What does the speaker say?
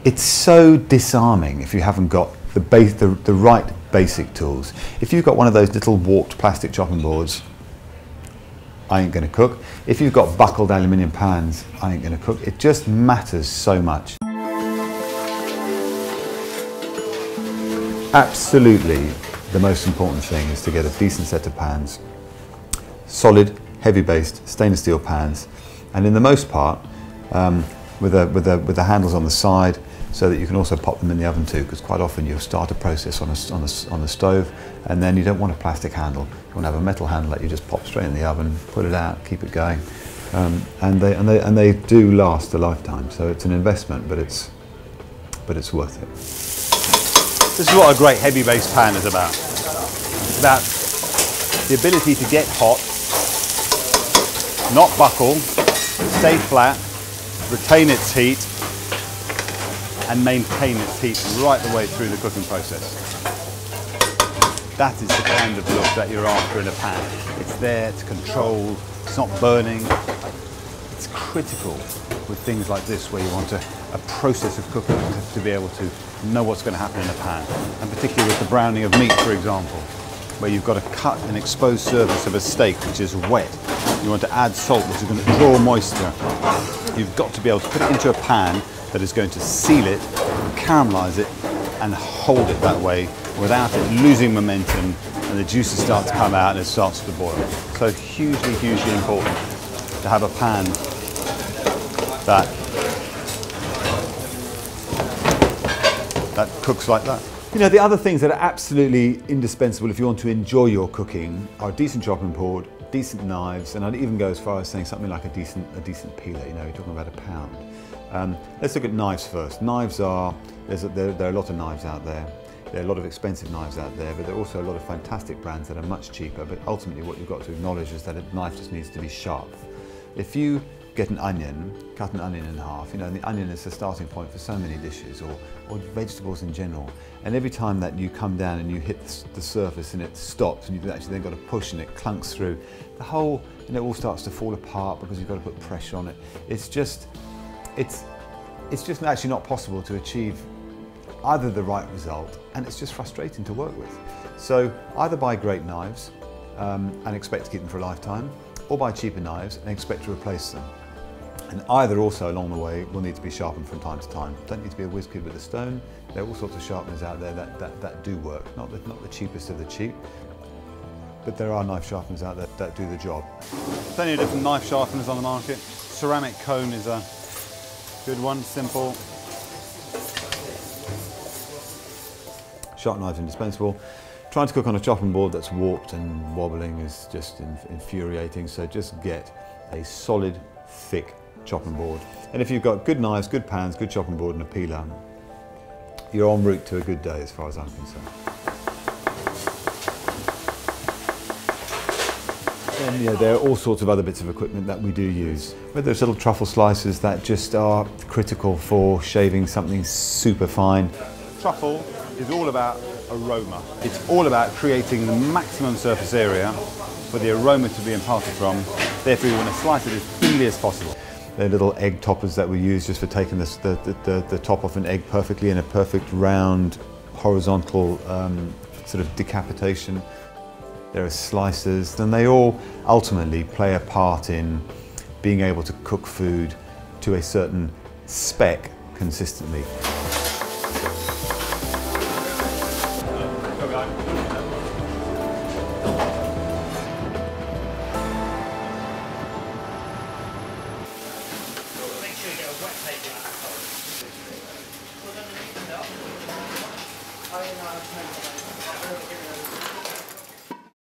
It's so disarming if you haven't got the right basic tools. If you've got one of those little warped plastic chopping boards, I ain't going to cook. If you've got buckled aluminium pans, I ain't going to cook. It just matters so much. Absolutely, the most important thing is to get a decent set of pans. Solid, heavy-based stainless steel pans, and in the most part, with the handles on the side, so that you can also pop them in the oven too, because quite often you'll start a process on the stove, and then you don't want a plastic handle. You want to have a metal handle that you just pop straight in the oven, put it out, keep it going, and they do last a lifetime. So it's an investment, but it's worth it. This is what a great heavy base pan is about. It's about the ability to get hot, not buckle, stay flat, retain its heat, and maintain its heat right the way through the cooking process. That is the kind of look that you're after in a pan. It's there, it's controlled, it's not burning. It's critical with things like this where you want a process of cooking to be able to know what's going to happen in a pan. And particularly with the browning of meat, for example, where you've got to cut an exposed surface of a steak which is wet. You want to add salt, which is going to draw moisture. You've got to be able to put it into a pan that is going to seal it, caramelise it, and hold it that way without it losing momentum, and the juices start to come out and it starts to boil. So hugely, hugely important to have a pan that cooks like that. You know, the other things that are absolutely indispensable if you want to enjoy your cooking are a decent chopping board, decent knives, and I'd even go as far as saying something like a decent peeler. You know, you're talking about a pound. Let's look at knives first. Knives are, there are a lot of knives out there. There are a lot of expensive knives out there, but there are also a lot of fantastic brands that are much cheaper. But ultimately what you've got to acknowledge is that a knife just needs to be sharp. If you get an onion, cut an onion in half, you know, the onion is the starting point for so many dishes, or vegetables in general. And every time that you come down and you hit the surface and it stops, and you've actually then got to push and it clunks through, the whole, you know, all starts to fall apart because you've got to put pressure on it. It's just actually not possible to achieve either the right result, and it's just frustrating to work with. So either buy great knives and expect to keep them for a lifetime, or buy cheaper knives and expect to replace them. And either also along the way will need to be sharpened from time to time. Don't need to be a whiz kid with a stone. There are all sorts of sharpeners out there that do work. Not the cheapest of the cheap, but there are knife sharpeners out there that do the job. Plenty of different knife sharpeners on the market. Ceramic cone is a good one, simple. Sharp knives indispensable. Trying to cook on a chopping board that's warped and wobbling is just infuriating, so just get a solid, thick chopping board. And if you've got good knives, good pans, good chopping board and a peeler, you're en route to a good day as far as I'm concerned. And yeah, there are all sorts of other bits of equipment that we do use. But there's little truffle slicers that just are critical for shaving something super fine. Truffle is all about aroma. It's all about creating the maximum surface area for the aroma to be imparted from. Therefore, you want to slice it as thinly as possible. They're little egg toppers that we use just for taking the top off an egg perfectly in a perfect round, horizontal sort of decapitation. There are slicers, and they all ultimately play a part in being able to cook food to a certain spec consistently. Oh, yeah, no,